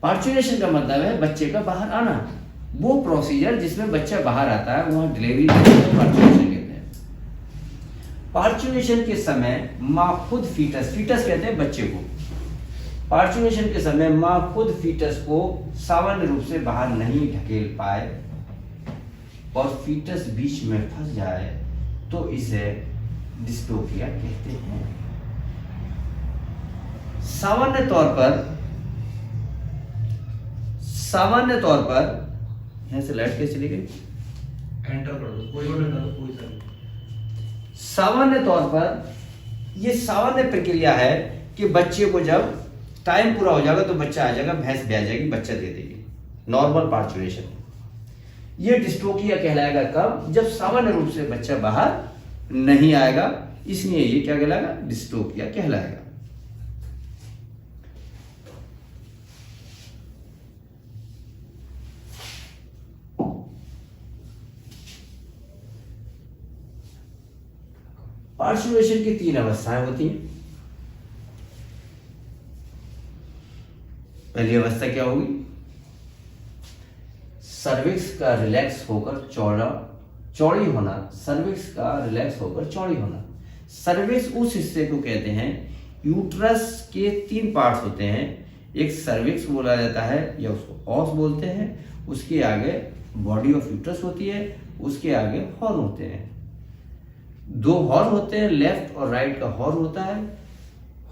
Parturition का मतलब है बच्चे का बाहर आना। वो प्रोसीजर जिसमें बच्चा बाहर आता है वहां डिलीवरी पार्चुरेशन कहते हैं। पार्चुरेशन के समय माँ खुद फीटस कहते हैं बच्चे को, पार्चुरेशन के समय माँ खुद फीटस को सामान्य रूप से बाहर नहीं ढकेल पाए और फीटस बीच में फंस जाए तो इसे डिस्टोपिया कहते हैं। सामान्य तौर पर यहां से लाइट कैसे चली गई, एंटर कर दो, कोई और डालो, कोई सा। सामान्य तौर पर ये सामान्य प्रक्रिया है कि बच्चे को जब टाइम पूरा हो जाएगा तो बच्चा आ जाएगा, भैंस भी आ जाएगी, बच्चा दे देगी, नॉर्मल पार्चुरेशन। ये डिस्टोकिया कहलाएगा कब, जब सामान्य रूप से बच्चा बाहर नहीं आएगा, इसलिए ये क्या कहलाएगा, डिस्टोकिया कहलाएगा। पार्चुरेशन की 3 अवस्थाएं होती हैं। पहली अवस्था क्या होगी, सर्विक्स का रिलैक्स होकर चौड़ी होना, सर्विक्स का रिलैक्स होकर चौड़ी होना। सर्विक्स उस हिस्से को कहते हैं, यूट्रस के 3 पार्ट्स होते हैं, एक सर्विक्स बोला जाता है या उसको ऑस बोलते हैं, उसके आगे बॉडी ऑफ यूट्रस होती है, उसके आगे हॉर्न होते हैं। 2 हॉर्न होते हैं, लेफ्ट और राइट का हॉर्न होता है।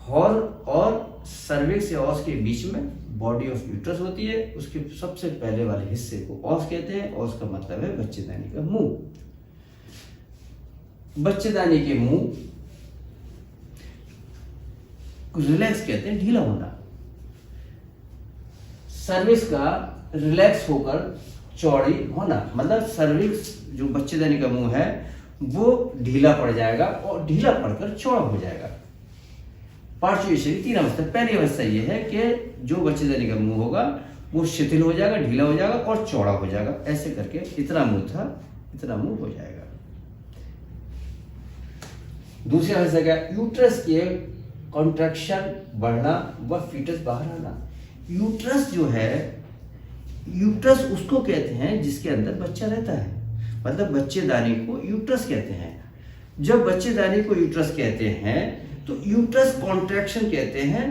हॉर्न और सर्विक्स या ऑस के बीच में बॉडी ऑफ यूट्रस होती है, उसके सबसे पहले वाले हिस्से को ऑस कहते हैं। ऑस का मतलब है बच्चेदानी का मुंह। बच्चेदानी के मुंह रिलैक्स कहते हैं, ढीला होना। सर्विक्स का रिलैक्स होकर चौड़ी होना, मतलब सर्विक्स जो बच्चेदानी का मुंह है वो ढीला पड़ जाएगा और ढीला पड़कर चौड़ा हो जाएगा। पार्चुरेशन की 3 अवस्था। पहली अवस्था ये है कि जो बच्चेदानी का मुंह होगा वो शिथिल हो जाएगा, ढीला हो जाएगा और चौड़ा हो जाएगा। ऐसे करके इतना मुंह था, इतना मुंह हो जाएगा। दूसरी अवस्था क्या, यूट्रस के कॉन्ट्रैक्शन बढ़ना व फीटस बाहर आना। यूट्रस जो है, यूट्रस उसको कहते हैं जिसके अंदर बच्चा रहता है, मतलब बच्चेदानी को यूट्रस कहते हैं। जब बच्चेदानी को यूट्रस कहते हैं तो यूट्रस कॉन्ट्रैक्शन कहते हैं,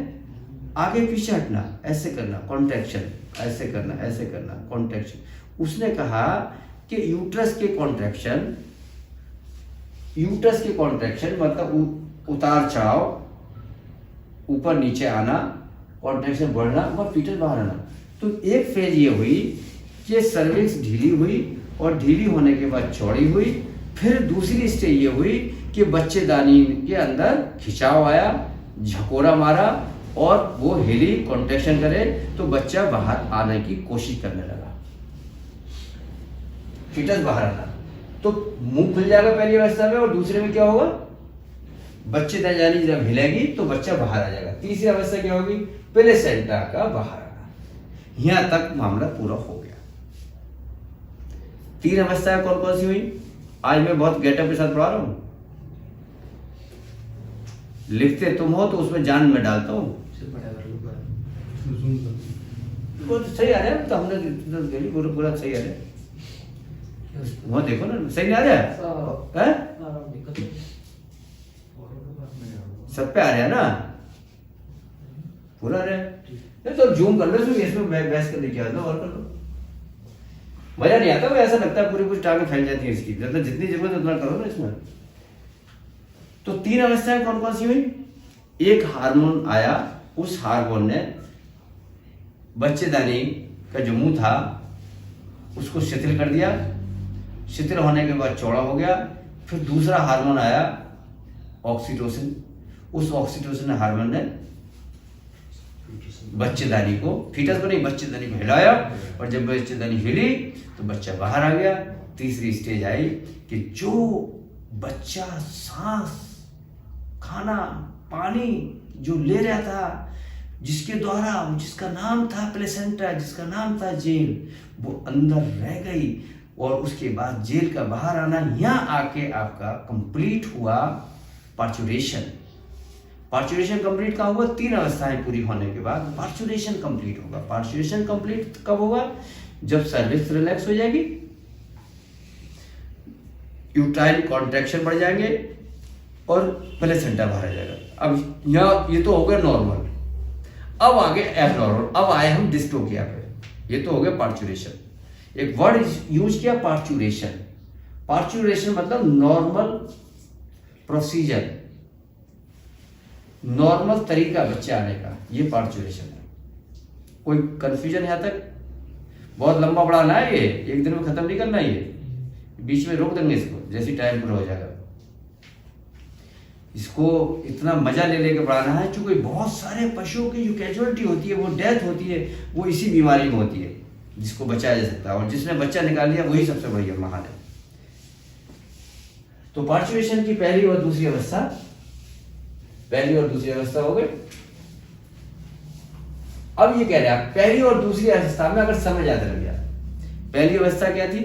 आगे पीछे हटना, ऐसे करना, कॉन्ट्रैक्शन, ऐसे करना, ऐसे करना, कॉन्ट्रैक्शन। उसने कहा कि यूट्रस के कॉन्ट्रैक्शन मतलब उतार चढ़ाव, ऊपर नीचे आना, कॉन्ट्रैक्शन बढ़ना और फीटस बाहर आना। तो एक फेज ये हुई कि सर्विक्स ढीली हुई और ढीली होने के बाद चौड़ी हुई। फिर दूसरी स्टेज ये हुई कि बच्चेदानी के अंदर खिंचाव आया, झकोरा मारा और वो हिली, कॉन्ट्रैक्शन करे तो बच्चा बाहर आने की कोशिश करने लगा, फीटस बाहर आना। तो मुंह खुल जाएगा पहली अवस्था में, और दूसरे में क्या होगा, बच्चेदानी जब हिलेगी तो बच्चा बाहर आ जाएगा। तीसरी अवस्था क्या होगी, प्लेसेंटा का बाहर आना। यहां तक मामला पूरा हो गया। 3 अवस्थाएं कौन कौन सी हुई, आज मैं बहुत गेटअप के साथ पढ़ा रहा हूं, लिखते तुम हो तो उसमें जान में डालता हूं। बहुत सही आ रहा है, तो हमने पूरा सही आ रहा है। वहां देखो ना, सही नहीं आ रहा है? सब पे आ रहा है ना, पूरा आ रहा है। तो जूम कर लो, इसमें बहस करने की आदत और कर लो, मजा नहीं आता। वो ऐसा लगता है पूरी कुछ टांगें फैल जाती है इसकी, मतलब जितनी जरूरत है उतना करो ना इसमें। तो 3 अवस्थाएं कौन कौन सी हुई, एक हार्मोन आया, उस हार्मोन ने बच्चेदानी का जो मुंह था उसको शिथिल कर दिया, शिथिल होने के बाद चौड़ा हो गया। फिर दूसरा हार्मोन आया, ऑक्सीटोसिन। उस ऑक्सीटोसिन हार्मोन ने बच्चेदानी को, फीटस को नहीं, बच्चेदानी को हिलाया, और जब बच्चेदानी हिली तो बच्चा बाहर आ गया। तीसरी स्टेज आई कि जो बच्चा सांस, खाना, पानी जो ले रहा था, जिसके द्वारा, जिसका नाम था प्लेसेंटा, जिसका नाम था जेल, वो अंदर रह गई। और उसके बाद जेल का बाहर आना, यहाँ आके आपका कंप्लीट हुआ पार्चुरेशन। पार्चुरेशन कंप्लीट कहाँ होगा? 3 अवस्थाएं पूरी होने के बाद पार्चुरेशन कंप्लीट होगा। पार्चुरेशन कंप्लीट कब होगा? जब सर्विक्स रिलैक्स हो जाएगी, यूट्राइल कॉन्ट्रैक्शन बढ़ जाएंगे और प्लेसेंटा बाहर आ जाएगा। अब यहाँ ये तो हो गया नॉर्मल, अब आगे एबनॉर्मल, अब आए हम डिस्टोकिया पे। ये तो हो गया पार्चुरेशन। एक वर्ड यूज किया पार्चुरेशन। पार्चुरेशन मतलब नॉर्मल प्रोसीजर, नॉर्मल तरीका बच्चे आने का, ये पार्चुरेशन है। कोई कंफ्यूजन यहाँ तक? बहुत लंबा पढ़ाना है ये, एक दिन में खत्म नहीं करना ये, बीच में रोक देंगे इसको जैसी टाइम पूरा हो जाएगा। इसको इतना मजा ले लेके पढ़ाना है, क्योंकि बहुत सारे पशुओं की जो कैजुअलिटी होती है, वो डेथ होती है, वो इसी बीमारी में होती है, जिसको बचाया जा सकता है। और जिसने बच्चा निकाल लिया वही सबसे बढ़िया महान है। तो पार्चुरेशन की पहली और दूसरी अवस्था, पहली और दूसरी अवस्था हो गई। अब ये कह रहे हैं पहली और दूसरी अवस्था में अगर समय ज्यादा लग गया, पहली अवस्था क्या थी?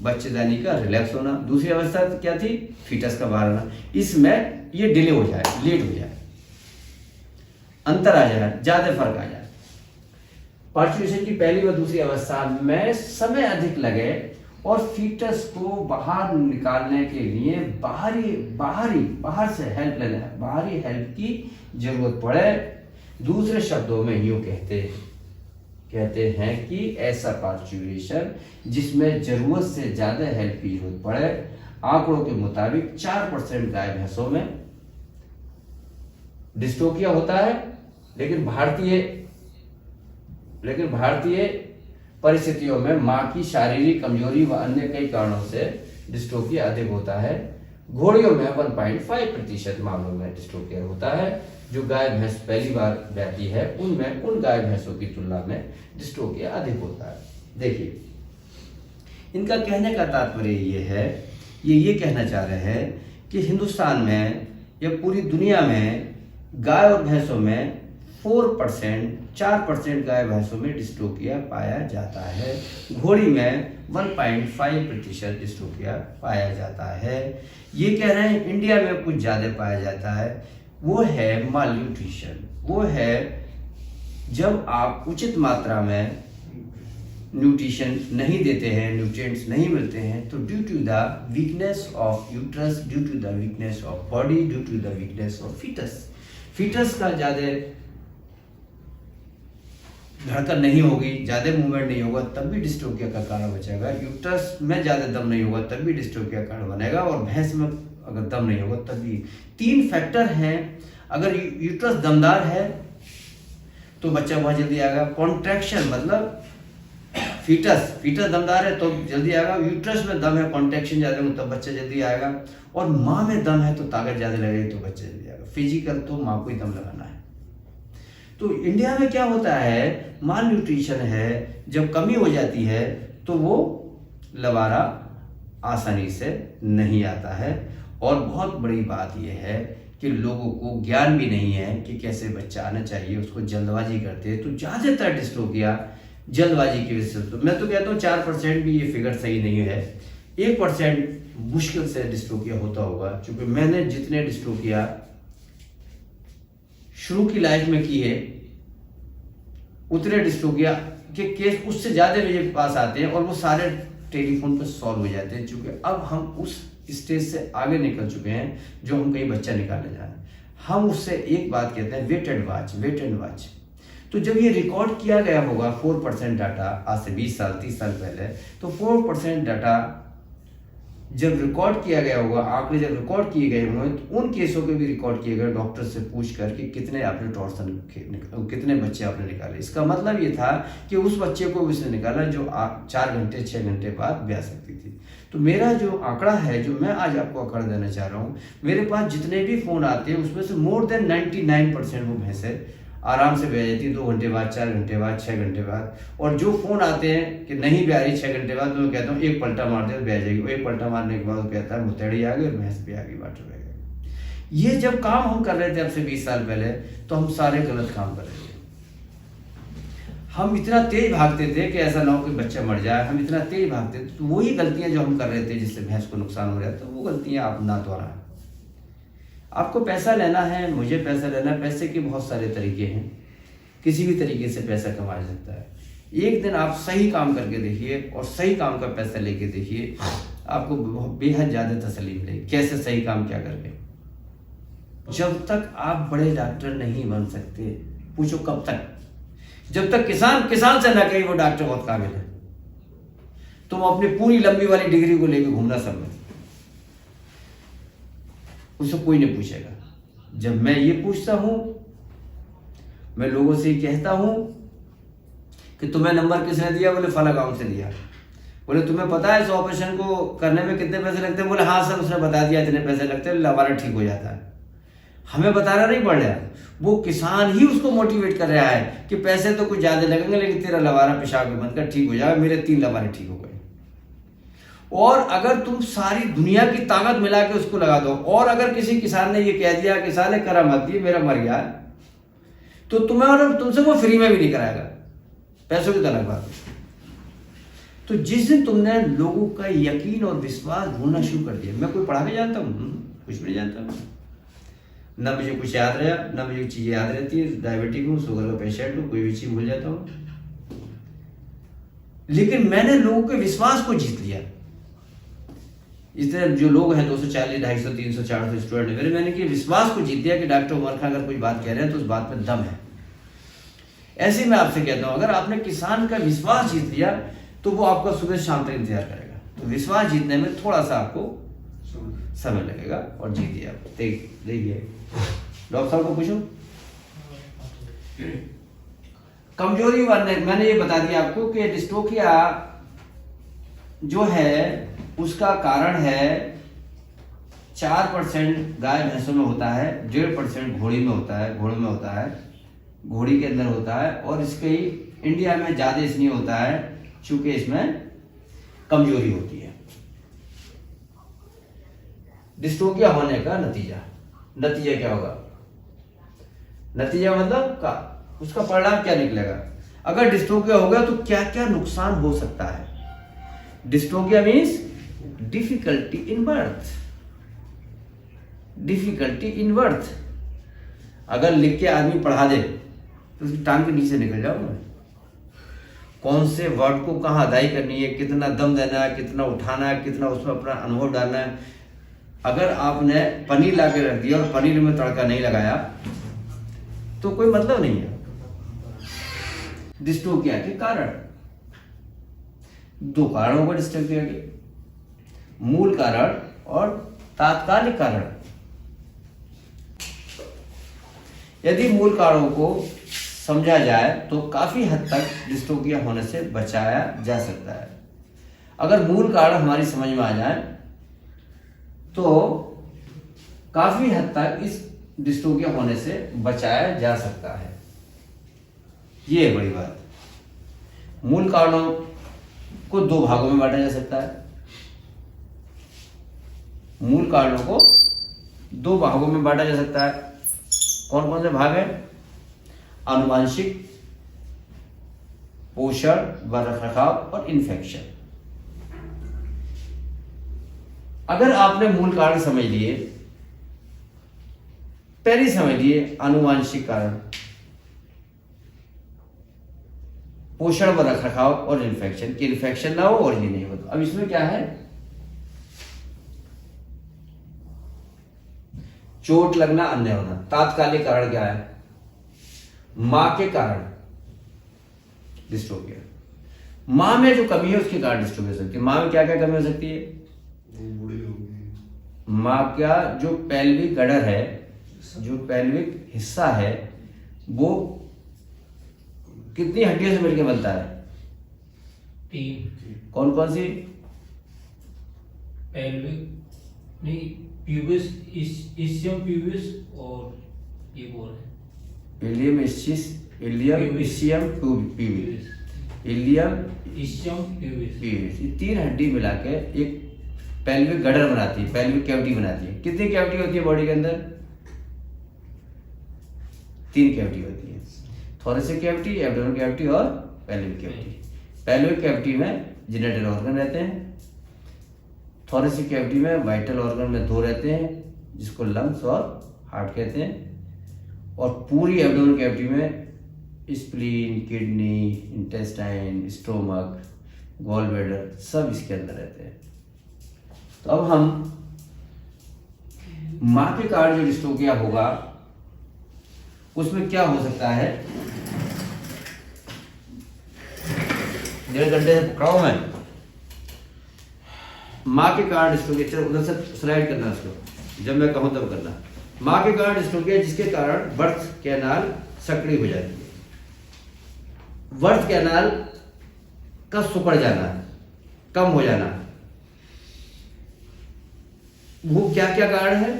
बच्चेदानी का रिलैक्स होना। दूसरी अवस्था क्या थी? फीटस का बाहर आना। इसमें ये डिले हो जाए, लेट हो जाए, अंतर आ जाए, ज्यादा फर्क आ जाए। पार्चुरेशन की पहली और दूसरी अवस्था में समय अधिक लगे और फीटस को बाहर निकालने के लिए बाहर से हेल्प लेना है, बाहरी हेल्प की जरूरत पड़े। दूसरे शब्दों में यूं कहते हैं कि ऐसा पार्चुरेशन जिसमें जरूरत से ज्यादा हेल्प की जरूरत पड़े, आंकड़ों के मुताबिक 4% गाय भैंसों में डिस्टोकिया होता है। लेकिन भारतीय परिस्थितियों में मां की शारीरिक कमजोरी व अन्य कई कारणों से डिस्टोकिया अधिक होता है। घोड़ियों में 1.5% मामलों में डिस्टोकिया होता है। जो गाय भैंस पहली बार ब्याती है उनमें उन गाय भैंसों की तुलना में डिस्टोकिया अधिक होता है। देखिए, इनका कहने का तात्पर्य ये कहना चाह रहे हैं कि हिंदुस्तान में या पूरी दुनिया में गाय और भैंसों में 4% गाय भैंसों में डिस्टोकिया पाया जाता है। घोड़ी में 1.5% डिस्टोकिया पाया जाता है। ये कह रहे हैं इंडिया में कुछ ज्यादा पाया जाता है। वो है मालन्यूट्रिशन। वो है जब आप उचित मात्रा में न्यूट्रिशन नहीं देते हैं, न्यूट्रिएंट्स नहीं मिलते हैं, तो due to the weakness of uterus, due to the weakness of body, due to the weakness of foetus का ज्यादा धड़कन नहीं होगी, ज्यादा मूवमेंट नहीं होगा, तब भी डिस्टोकिया का कारण बचेगा। यूट्रस में ज्यादा दम नहीं होगा तब भी डिस्टोकिया का कारण बनेगा, और भैंस में अगर दम नहीं होगा तब भी। 3 फैक्टर हैं। अगर यूट्रस दमदार है तो बच्चा बहुत जल्दी आएगा। कॉन्ट्रैक्शन मतलब फीटस दमदार है तो जल्दी आएगा। यूट्रस में दम है, कॉन्ट्रैक्शन ज्यादा हो तब बच्चा जल्दी आएगा। और माँ में दम है तो ताकत ज्यादा लगेगी तो बच्चा जल्दी आएगा। फिजिकल तो माँ को ही दम लगाना है। तो इंडिया में क्या होता है, माल न्यूट्रिशन है, जब कमी हो जाती है तो वो लबारा आसानी से नहीं आता है। और बहुत बड़ी बात यह है कि लोगों को ज्ञान भी नहीं है कि कैसे बच्चा आना चाहिए, उसको जल्दबाजी करते हैं। तो ज्यादातर डिस्टोकिया जल्दबाजी की वजह से, तो मैं तो कहता हूँ 4% भी ये फिगर सही नहीं है। 1% मुश्किल से डिस्टोकिया होता होगा, क्योंकि मैंने जितने डिस्टोकिया शुरू की लाइफ में की है उतने डिस्टोकिया के केस उससे ज्यादा मेरे पास आते हैं, और वो सारे टेलीफोन पर सॉल्व हो जाते हैं। क्योंकि अब हम उस स्टेज से आगे निकल चुके हैं जो हम कहीं बच्चा निकालने जा रहे हैं। हम उससे एक बात कहते हैं, वेट एंड वॉच। तो जब ये रिकॉर्ड किया गया होगा 4% डाटा, आज से 20 साल 30 साल पहले, तो 4% डाटा जब रिकॉर्ड किया गया होगा, आंकड़े जब रिकॉर्ड किए गए होंगे, तो उन केसों के भी रिकॉर्ड किए गए डॉक्टर से पूछ कर कि कितने आपने टॉर्सन, कितने बच्चे आपने निकाले। इसका मतलब ये था कि उस बच्चे को उसने निकाला जो 4 घंटे 6 घंटे बाद ब्याह सकती थी। तो मेरा जो आंकड़ा है, जो मैं आज आपको आंकड़ा देना चाह रहा हूँ, मेरे पास जितने भी फोन आते हैं उसमें से मोर देन 99% वो भैंसें आराम से ब्याह जाती है 2 घंटे बाद, 4 घंटे बाद, 6 घंटे बाद। और जो फोन आते हैं कि नहीं ब्याह रही 6 घंटे बाद, तो मैं कहता हूँ एक पलटा मार दे तो ब्याह जाएगी। एक पलटा मारने के बाद वो कहता है मुतड़ी आ गई और भैंस भी आ गई, वाटर बह गई। ये जब काम हम कर रहे थे अब से 20 साल पहले, तो हम सारे गलत काम कर रहे थे। हम इतना तेज भागते थे कि ऐसा ना हो कि बच्चा मर जाए, हम इतना तेज भागते थे। तो वही गलतियां जो हम कर रहे थे जिससे भैंस को नुकसान हो रहा था, वो गलतियां आप ना दोहराएं। आपको पैसा लेना है, मुझे पैसा लेना है, पैसे के बहुत सारे तरीके हैं, किसी भी तरीके से पैसा कमाया जाता है। एक दिन आप सही काम करके देखिए और सही काम का पैसा लेके देखिए, आपको बेहद ज़्यादा तसल्ली मिलेगी। कैसे सही काम क्या करके? जब तक आप बड़े डॉक्टर नहीं बन सकते, पूछो कब तक? जब तक किसान से ना कही वो डॉक्टर बहुत काबिल है, तुम अपनी पूरी लंबी वाली डिग्री को लेकर घूमना सब में, उससे कोई नहीं पूछेगा। जब मैं ये पूछता हूं, मैं लोगों से कहता हूं कि तुम्हें नंबर किसने दिया? बोले फला गांव से दिया। बोले तुम्हें पता है इस ऑपरेशन को करने में कितने पैसे लगते हैं? बोले हाँ सर उसने बता दिया इतने पैसे लगते हैं, लवारा ठीक हो जाता है। हमें बताना नहीं पड़ रहा, वो किसान ही उसको मोटिवेट कर रहा है कि पैसे तो कुछ ज्यादा लगेंगे लेकिन तेरा लवारा पेशाब में बनकर ठीक हो जाएगा। मेरे 3 लवारे ठीक हो गए। और अगर तुम सारी दुनिया की ताकत मिला के उसको लगा दो, और अगर किसी किसान ने ये कह दिया कि साले करा मत दिए मेरा मर गया, तो तुम्हें और तुमसे वो फ्री में भी नहीं कराएगा, पैसों की तो अलग बात है। तो जिस दिन तुमने लोगों का यकीन और विश्वास ढूंढना शुरू कर दिया, मैं कोई पढ़ा के जानता हूँ? कुछ भी नहीं जानता हूँ, ना मुझे कुछ याद रहा, ना मुझे चीजें याद रहती है। डायबिटिक हूँ, शुगर का पेशेंट हूँ, कोई भी चीज भूल जाता हूँ। लेकिन मैंने लोगों के विश्वास को जीत लिया। इस तरह जो लोग हैं 240, 250, 300, 400 स्टूडेंट है मेरे, मैंने कि विश्वास को जीत दिया कि डॉक्टर उमर खान अगर कोई बात कह रहे हैं तो उस बात में दम है। ऐसे मैं आपसे कहता हूं, अगर आपने किसान का विश्वास जीत लिया तो वो आपका सुबह शाम तक इंतजार करेगा। तो विश्वास जीतने में थोड़ा सा आपको समय लगेगा और जीतिए आप। देखिए डॉक्टर साहब को पूछो, कमजोरी मैंने ये बता दिया आपको कि डिस्ट्रोफिया जो है उसका कारण है 4% गाय भैंसों में होता है, 1.5% घोड़ी में होता है, घोड़ों में होता है, घोड़ी के अंदर होता है। और इसके इंडिया में ज्यादा इसलिए होता है चूंकि इसमें कमजोरी होती है। डिस्ट्रोफिया होने का नतीजा क्या होगा? नतीजा मतलब का उसका परिणाम क्या निकलेगा? अगर डिस्ट्रोफिया होगा तो क्या क्या नुकसान हो सकता है? डिस्ट्रोफिया मीन्स डिफिकल्टी इन बर्थ। अगर लिख के आदमी पढ़ा दे तो उसकी टांग के नीचे निकल जाओगे। कौन से वर्ड को कहाँ अदाई करनी है, कितना दम देना है, कितना उठाना है, कितना उसमें अपना अनुभव डालना है। अगर आपने पनीर ला के रख दिया और पनीर में तड़का नहीं लगाया तो कोई मतलब नहीं है। डिस्ट्रोफिया के कारण, 2 कारणों पर डिस्ट्रोफिया के, मूल कारण और तात्कालिक कारण। यदि मूल कारणों को समझा जाए तो काफी हद तक डिस्ट्रोफिया होने से बचाया जा सकता है। अगर मूल कारण हमारी समझ में आ जाए तो काफी हद तक इस डिस्ट्रोफिया होने से बचाया जा सकता है। ये है बड़ी बात। मूल कारणों को 2 भागों में बांटा जा सकता है। मूल कारणों को 2 भागों में बांटा जा सकता है। कौन कौन से भाग है? आनुवांशिक, पोषण व रखरखाव और इन्फेक्शन। अगर आपने मूल कारण समझ लिए, पहले समझ लिए आनुवांशिक कारण, पोषण व रखरखाव और इन्फेक्शन, कि इन्फेक्शन ना हो और ये नहीं हो। अब इसमें क्या है? चोट लगना, अन्य होना। तात्कालिक कारण क्या है? मां के कारण डिस्ट्रोफिया। मां में जो कमी है उसके कारण डिस्ट्रोफिया हो सकती है। मां में क्या क्या कमी हो सकती है? मां का जो पेल्विक गडर है, जो पेल्विक हिस्सा है, वो कितनी हड्डियों से मिलकर बनता है? 3। कौन कौन सी? पेल्विक नहीं, प्यूबिस, इस्चियम प्यूबिस और ये बोल है ilium, ilium, ischium, pubis, ilium, ischium pubis. ये 3 हड्डी मिला के एक पेल्विक गडर बनाती है, पेल्विक कैविटी बनाती है। कितनी कैविटी होती है बॉडी के अंदर? 3 कैविटी होती है, थोरेसिक कैविटी, एब्डोमिनल कैविटी और पेल्विक कैविटी। पेल्विक कैविटी में जेनिटल ऑर्गन रहते हैं, थोरेसिक कैविटी में वाइटल ऑर्गन में 2 रहते हैं, जिसको लंग्स और हार्ट कहते हैं। और पूरी एब्डोमेन कैविटी में spleen, kidney, intestine, stomach, gall bladder सब इसके अंदर रहते हैं। तो अब हम माँ के कारण जो डिस्ट्रोफिया होगा उसमें क्या हो सकता है, 1.5 घंटे से पकड़ाओ मैं। माँ के कारण डिस्ट्रोफिया, चलो उधर से स्लाइड करना उसको, जब मैं कहूं तब करना। माँ के कारण डिस्ट्रोफिया जिसके कारण बर्थ कैनाल सक्रिय हो जाती है। बर्थ कैनाल का सिकुड़ जाना, कम हो जाना, वो क्या क्या कारण है?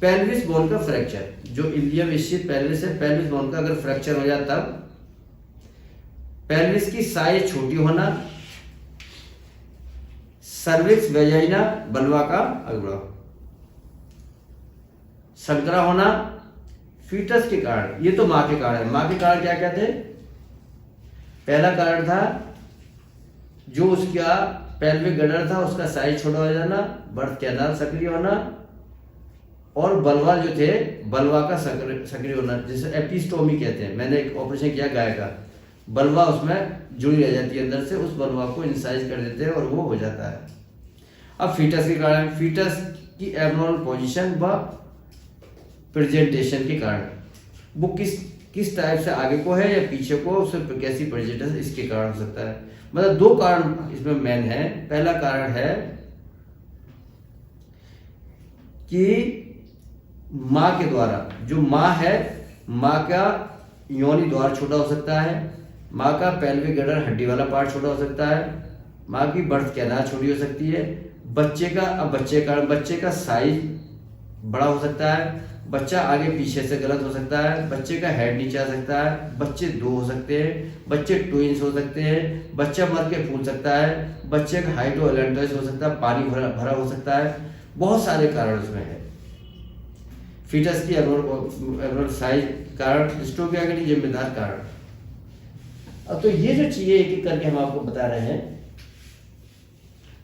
पेल्विस बोन का फ्रैक्चर, जो इलियम स्थित पेल्विस है, पेल्विस बोन का अगर फ्रैक्चर हो जाए तब, पेल्विस की साइज छोटी होना, सर्विक्स वेजाइना बलवा का अगड़ा, संकरा होना फीटस के कारण। ये तो मां के कारण है। मां के कारण क्या क्या थे? पहला कारण था जो उसका पेल्विक गडर था उसका साइज छोटा हो जाना, बर्थ कैनाल सक्रिय होना, और बलवा जो थे बलवा का सक्रिय होना, जिसे एपिस्टोमी कहते हैं। मैंने एक ऑपरेशन किया गाय का, बलवा उसमें जुड़ी रह जाती है अंदर से, उस बलवा को इंसाइज कर देते हैं और वो हो जाता है। अब फीटस के कारण, फीटस की एबनॉर्मल पोजीशन व प्रेजेंटेशन के कारण, वो किस टाइप से आगे को है या पीछे को, उससे कैसी प्रेजेंटेशन, इसके कारण हो सकता है। मतलब 2 कारण इसमें मेन है। पहला कारण है कि माँ के द्वारा, जो माँ है, माँ का योनि द्वार छोटा हो सकता है, माँ का पेल्विक गडर हड्डी वाला पार्ट छोटा हो सकता है, माँ की बर्थ कैनाल छोटी हो सकती है, बच्चे का साइज बड़ा हो सकता है, बच्चा आगे पीछे से गलत हो सकता है, बच्चे का हेड नीचे आ सकता है, बच्चे 2 हो सकते हैं, बच्चे ट्विंस हो सकते हैं, बच्चा मर के फूल सकता है, बच्चे का हाइड्रोएलेंड्रोसिस हो सकता है, पानी भरा हो सकता है। बहुत सारे कारण उसमें है। फीटस की एब्नॉर्मल साइज कारण, डिस्ट्रोफिया के लिए जिम्मेदार कारण। अब तो ये जो चीजें एक एक करके हम आपको बता रहे हैं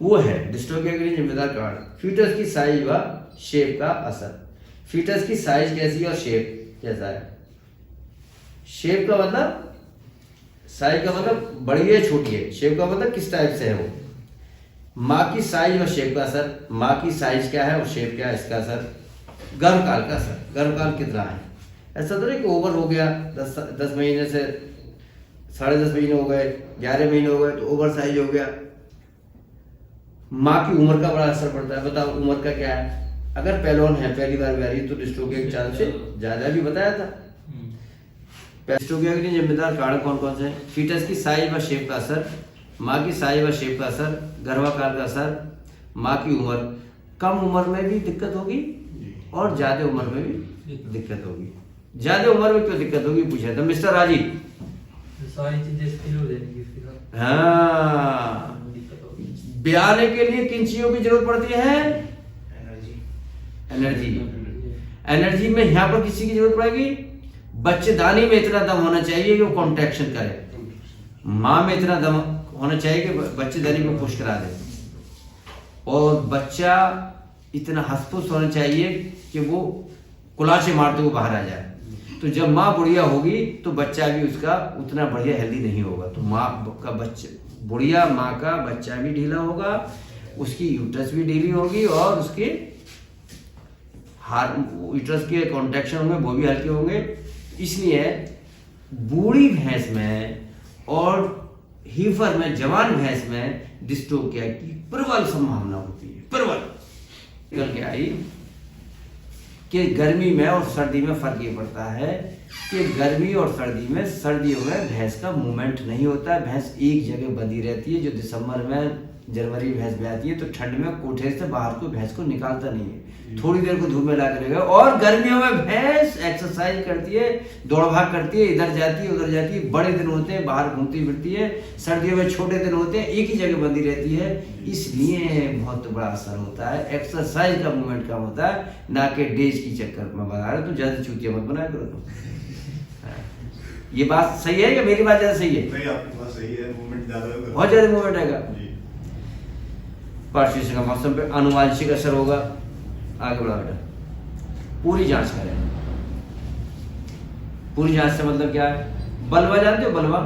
वो है डिस्ट्रोफिया के लिए जिम्मेदार कारण। फीटस की साइज व शेप का असर। फीटस की साइज कैसी है और शेप कैसा है? शेप का मतलब, साइज का मतलब बड़ी है छोटी है, शेप का मतलब किस टाइप से है वो। माँ की साइज और शेप का असर, माँ की साइज क्या है और शेप क्या है, इसका असर। गर्भकाल का असर, गर्भकाल कितना है, ऐसा तो नहीं कि ओवर हो गया, 10 महीने से 10.5 महीने हो गए, 11 महीने हो गए तो ओवर साइज हो गया। माँ की उम्र का बड़ा असर पड़ता है। बताओ उम्र का क्या है? अगर पहलवान है, पहली बार ब्याही, तो डिस्ट्रोफिया के चांस से ज्यादा भी बताया था। डिस्ट्रोफिया के लिए जिम्मेदार कारण कौन कौन से हैं? फीटस की साइज व शेप का असर, माँ की साइज व शेप का असर, गर्भकाल का असर, माँ की उम्र। कम उम्र में भी दिक्कत होगी और ज्यादा उम्र में भी दिक्कत होगी। ज्यादा उम्र में क्यों दिक्कत होगी पूछा था मिस्टर राजीव। सारी चीजें स्थिर हो जाएंगी फिर। हाँ, ब्याने के लिए किन चीजों की जरूरत पड़ती है? एनर्जी में यहाँ पर किसी की जरूरत पड़ेगी? बच्चेदानी में इतना दम होना चाहिए कि वो कॉन्ट्रैक्शन करे, माँ में इतना दम होना चाहिए कि बच्चेदानी को पुश करा दे, और बच्चा इतना हंसफुस होना चाहिए कि वो कुलाचे मारते हुए बाहर आ जाए। तो जब माँ बुढ़िया होगी तो बच्चा भी उसका उतना बढ़िया हेल्दी नहीं होगा। तो माँ का बच्चा बुढ़िया, माँ का बच्चा भी ढीला होगा, उसकी यूट्रस भी ढीली होगी, और उसके यूट्रस के कॉन्ट्रैक्शन होंगे वो भी हल्के होंगे। इसलिए बूढ़ी भैंस में और हीफर में, जवान भैंस में डिस्ट्रोफिया की प्रबल संभावना होती है। प्रबल निकल के आई कि गर्मी में और सर्दी में फर्क ये पड़ता है कि गर्मी और सर्दी में, सर्दियों में भैंस का मूवमेंट नहीं होता है, भैंस एक जगह बंधी रहती है। जो दिसंबर में, जनवरी भैंस ब्याती है तो ठंड में कोठे से बाहर को भैंस को निकालता नहीं है, थोड़ी देर को धूप में ला करेगा। और गर्मियों में भैंस एक्सरसाइज करती है, दौड़ भाग करती है, इधर जाती है उधर जाती है, बड़े दिन होते हैं बाहर घूमती फिरती है। सर्दियों में छोटे दिन होते हैं, एक ही जगह बंधी रहती है। इसलिए बहुत बड़ा असर होता है, एक्सरसाइज का मूवमेंट कम होता है, ना कि डेज की चक्कर में बना रहे। तो ज्यादा चूतिया मत बनाया करो तुम। ये बात सही है या मेरी बात ज्यादा सही है? नहीं, आपकी बात सही है, मूवमेंट ज्यादा होगा, बहुत ज्यादा मूवमेंट आएगा। जी। पार्श्व का मौसम पे अनुवांशिक असर होगा। आगे बढ़ा बेटा, पूरी जांच करें। पूरी जांच से मतलब क्या है? बलवा जानते हो? बलवा